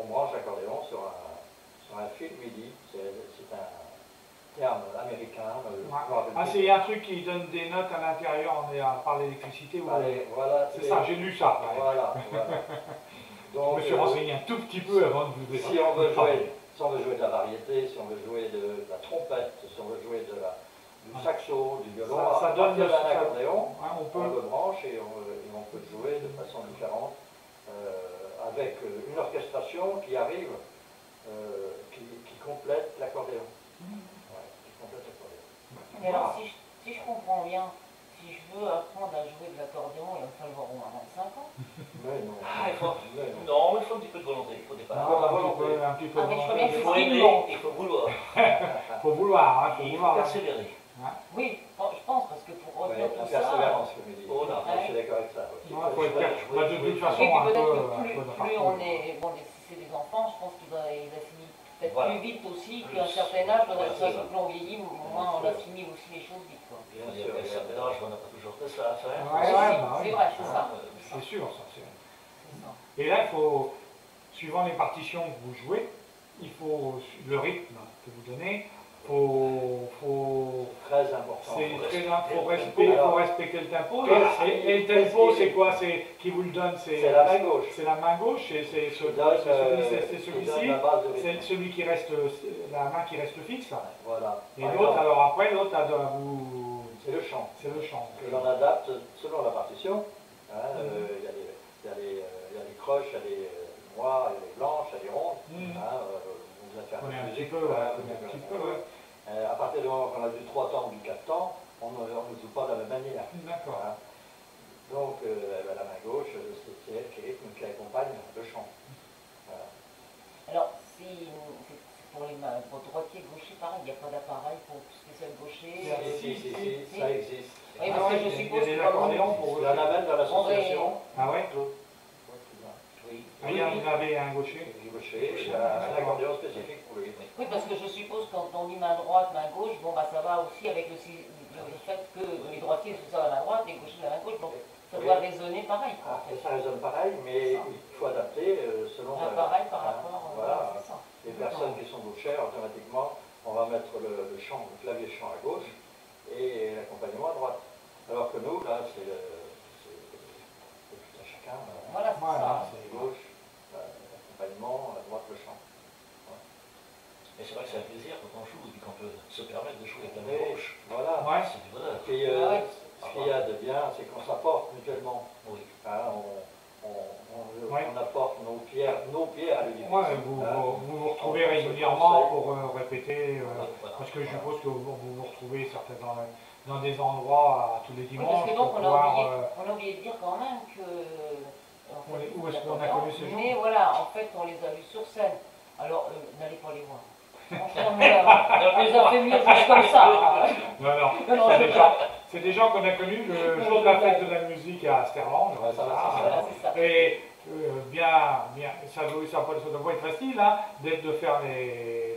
branche l'accordéon sur un fil MIDI. C'est un terme américain. C'est un truc qui donne des notes à l'intérieur par l'électricité. Voilà, c'est ça, j'ai lu ça. Voilà. Donc, je me suis renseigné un tout petit peu avant de vous dire. Si on veut jouer de la variété, si on veut jouer de la trompette, si on veut jouer du saxo, du violon, ça donne un accordéon, on le branche et on peut jouer de façon différente avec une orchestration qui arrive, qui complète l'accordéon. Mais alors, si je comprends bien, si je veux apprendre à jouer de l'accordéon, il va me falloir au moins 25 ans. Mais non. Non, il faut un petit peu de volonté, il faut des pas. Un petit peu de volonté. Il faut aimer, il faut vouloir. Il faut vouloir, il faut persévérer. Oui, je pense, parce que pour retenir tout ça... La persévérance, comme il dit. Je suis d'accord avec ça. De toute façon, plus on est... Bon, si c'est des enfants, je pense qu'ils assimilent peut-être plus vite aussi qu'à un certain âge, plus on vieillit, moins on assimile aussi les choses vite. Bien sûr, à un certain âge, on n'a pas toujours que ça à faire. C'est vrai, c'est ça. C'est sûr, ça. Et là, il faut, suivant les partitions que vous jouez, il faut le rythme que vous donnez. Très important. Il faut respecter le tempo. Et le tempo, c'est quoi? C'est qui vous le donne? C'est la main gauche. C'est la main gauche, et c'est celui-ci. C'est celui qui reste, la main qui reste fixe. Voilà. Et l'autre, alors après, l'autre a vous. C'est le chant. C'est le chant. Que l'on adapte selon la partition. Il y a les croches, il y a les noires, il y a les blanches, il y a les rondes. Vous allez faire un musique. petit peu. À partir du moment qu'on a du 3 temps ou du 4 temps, on ne joue pas de la même manière. D'accord. Donc la main gauche, c'est elle qui rythme, qui accompagne le chant. Alors, pour les mains, pour droitier, gaucher, pareil, il n'y a pas d'appareil pour spécial gaucher. Si, ça existe. Oui, parce que je suppose que je la amène dans l'association. Ah ouais? Oui. Vous avez un gaucher? Un accordéon spécifique pour lui. Oui, parce que je suppose que quand on dit main droite, main gauche, bon bah ça va aussi avec le fait que les droitiers sont ça à la main droite, les gauchers à la main gauche, donc ça doit résonner pareil. Ça résonne pareil, mais il faut adapter selon pareil par rapport voilà, les personnes qui sont gauchères, automatiquement, on va mettre le chant, le clavier chant à gauche et l'accompagnement à droite. Alors que nous, là, c'est tout à chacun. Voilà, c'est gauche, l'accompagnement, à droite le chant. Et c'est vrai que c'est un plaisir quand on joue et qu'on peut se permettre de jouer avec la main gauche. Voilà. C'est du bonheur. Et ce qu'il y a de bien, c'est qu'on s'apporte mutuellement. Oui. On apporte nos pierres à l'édifice. Vous retrouvez régulièrement pour répéter, parce que je suppose que vous vous retrouvez certainement dans des endroits tous les dimanches. Parce que donc on a oublié de dire quand même que... Où est-ce qu'on a connu ces gens? Mais voilà, en fait, on les a vus sur scène. Alors, n'allez pas les voir. Franchement, on les a fait venir juste comme ça. Non, c'est des gens qu'on a connus le jour de la fête de la musique à Sterland. Et ça doit pas être facile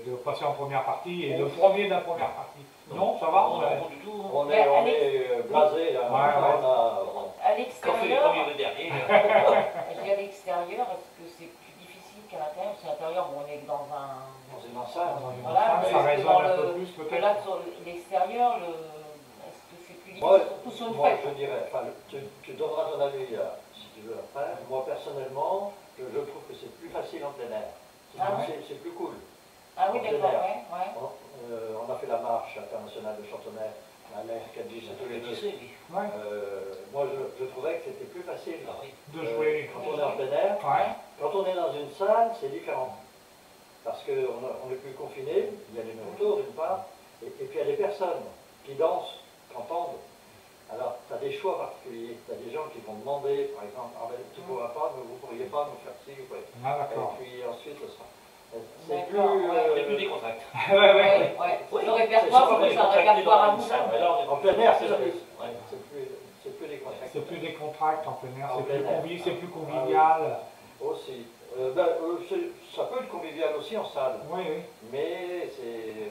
de passer en première partie et le premier de la première partie. Non, ça va? On est blasé. À l'extérieur, je dis à l'extérieur, est-ce que c'est plus difficile qu'à l'intérieur? Parce qu'à l'intérieur, on est dans une enceinte. Voilà, ça résonne un peu plus peut-être. Là, sur l'extérieur, est-ce que c'est plus difficile, surtout sur une fête? Je dirais, tu donneras ton avis si tu veux après. Moi, personnellement, je trouve que c'est plus facile en plein air. C'est plus cool. Ah oui, d'accord, on a fait la marche internationale de Chantonnet, la mer 4G, c'est tous les deux. Moi, je trouvais que c'était plus facile de jouer quand on est en plein air. Quand on est dans une salle, c'est différent. Parce qu'on est plus confiné, il y a les motos d'une part, et puis il y a des personnes qui dansent, qui entendent. Alors, tu as des choix particuliers. Tu as des gens qui vont demander, par exemple, tu ne pourras pas, mais vous ne pourriez pas nous faire ci, et puis ensuite, ce sera. C'est plus décontracté. Le répertoire, c'est un répertoire à vous. En plein air, c'est plus décontracté. C'est plus décontracté en plein air, c'est plus convivial. Aussi. Ça peut être convivial aussi en salle. Mais il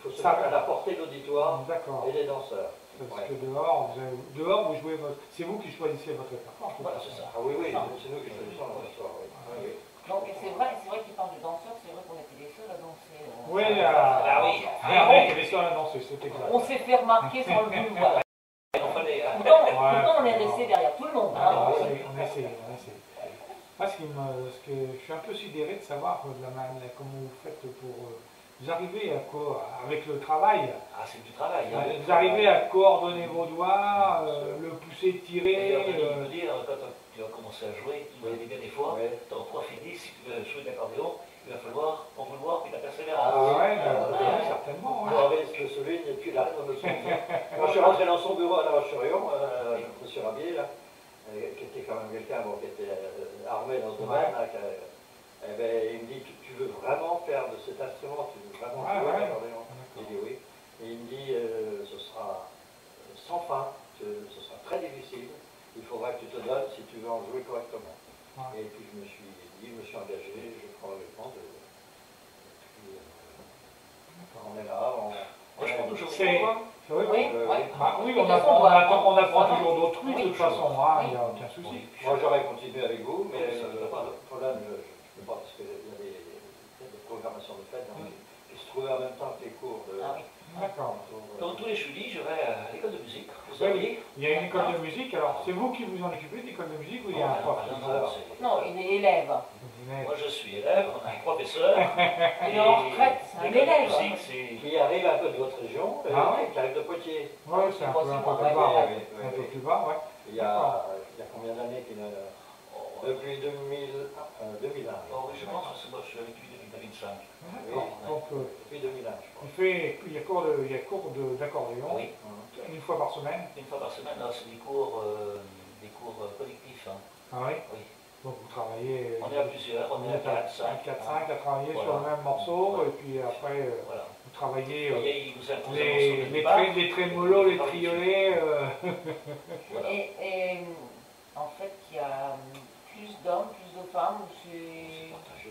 faut se mettre à la portée de l'auditoire et des danseurs. Parce que dehors, vous jouez c'est vous qui choisissez votre répertoire. Voilà, c'est ça. Ah oui, c'est nous qui choisissons notre répertoire. Donc c'est vrai qu'il parle de danseurs, c'est vrai qu'on était les seuls à danser. Oui, oui. il y avait sur la danseuse, c'était exact. On s'est fait remarquer sans le vouloir. Pourtant, on est resté derrière tout le monde. On essaie. Moi, je suis un peu sidéré de savoir comment vous faites pour... vous arrivez à quoi, avec le travail, c'est du travail. vous arrivez à coordonner vos doigts, le pousser, tirer... Il peut dire, quand tu vas commencer à jouer, tu vas bien des fois, tu as 3 filles, si tu veux jouer de l'accordéon, il va falloir en vouloir puis la persévérance. Certainement. Avec ce souligne et puis la de son Quand je suis rentré dans son bureau à La Roche-sur-Yon, M. Rabier, là, qui était quand même quelqu'un qui était armé dans ce domaine, là, il me dit, tu veux vraiment faire de cet instrument, tu veux vraiment jouer à l'accordéon? J'ai dit oui. Et il me dit, ce sera sans fin, ce sera très difficile, il faudra que tu te donnes si tu veux en jouer correctement. Et puis je me suis dit, je me suis engagé, je prends le temps de... on est là, Moi, je prends toujours Oui, on apprend toujours d'autres trucs de toute façon, il n'y a aucun souci. Moi j'aurais continué avec vous, mais le problème, je ne peux pas parce qu'il y a des programmations de fête qui se trouvaient en même temps que les cours de... D'accord. Donc tous les jeudis, je vais à l'école de musique. Il y a une école de musique, alors c'est vous qui vous en occupez de l'école de musique ou il y a un prof? Non, il est élève. Moi je suis élève, on a un professeur. Il est en retraite, c'est un élève. Qui arrive un peu de votre région, qui arrive de Poitiers. Oui, c'est un peu plus bas, ouais. Il y a combien d'années qu'il a... Depuis 2001. Oh, oui, je pense que moi je suis avec lui depuis 2005. Donc, depuis 2001, je crois. Il y a cours d'accordéon, une fois par semaine. Une fois par semaine, c'est des cours collectifs. Ah oui? Oui. Donc vous travaillez... On est à plusieurs, on est à 4-5 à travailler sur le même morceau, et puis après vous travaillez les trémolos, les triolets. Et en fait, il y a plus d'hommes, plus de femmes, c'est partagé.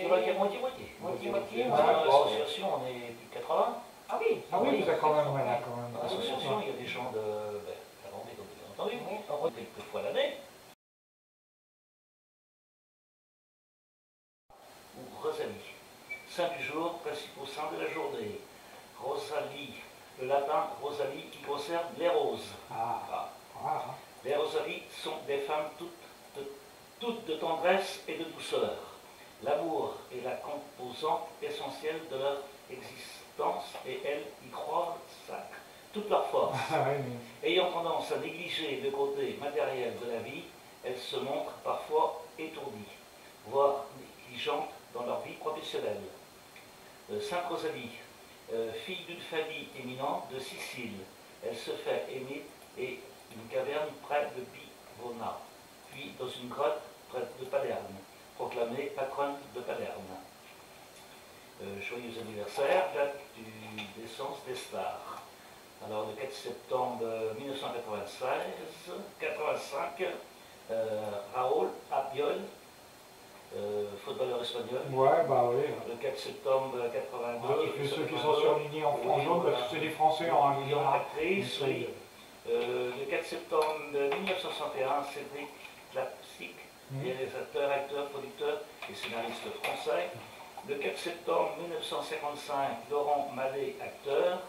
On va dire moitié-moitié. Moitié-moitié. Dans l'association, on est plus de 80. Ah oui. Ah oui, vous avez quand même. Dans l'association, il y a des gens de la Vendée, comme vous avez entendu, quelques fois l'année. Rosalie. Saint du jour, principaux saints de la journée. Rosalie, le latin Rosalie qui concerne les roses. Les Rosalies sont des femmes toutes de tendresse et de douceur. L'amour est la composante essentielle de leur existence et elles y croient toute leur force. Ayant tendance à négliger le côté matériel de la vie, elles se montrent parfois étourdies, voire négligentes dans leur vie professionnelle. Sainte Rosalie, fille d'une famille éminente de Sicile, elle se fait aimer et une caverne près de Bivona, puis dans une grotte près de Palerme, proclamée patronne de Palerme. Joyeux anniversaire, date du naissance des stars. Alors le 4 septembre 1985, Raúl Albiol, footballeur espagnol. Le 4 septembre 82. Ceux qui sont surlignés en jaune, parce que c'est des Français en anglais. Actrice, oui. Le 4 septembre 1961, Cédric Klapsik, réalisateur, acteur, producteur et scénariste français. Le 4 septembre 1955, Laurent Mallet, acteur.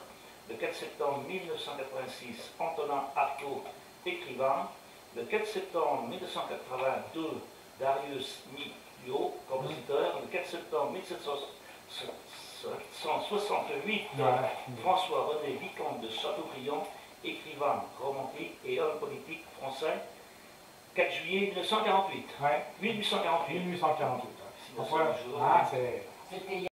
Le 4 septembre 1986, Antonin Artaud, écrivain. Le 4 septembre 1982, Darius Milhaud, compositeur. Le 4 septembre 1768, François-René Vicomte de Chateaubriand, écrivain romantique et homme politique français. 4 juillet 1948. 1848. 1848. C'était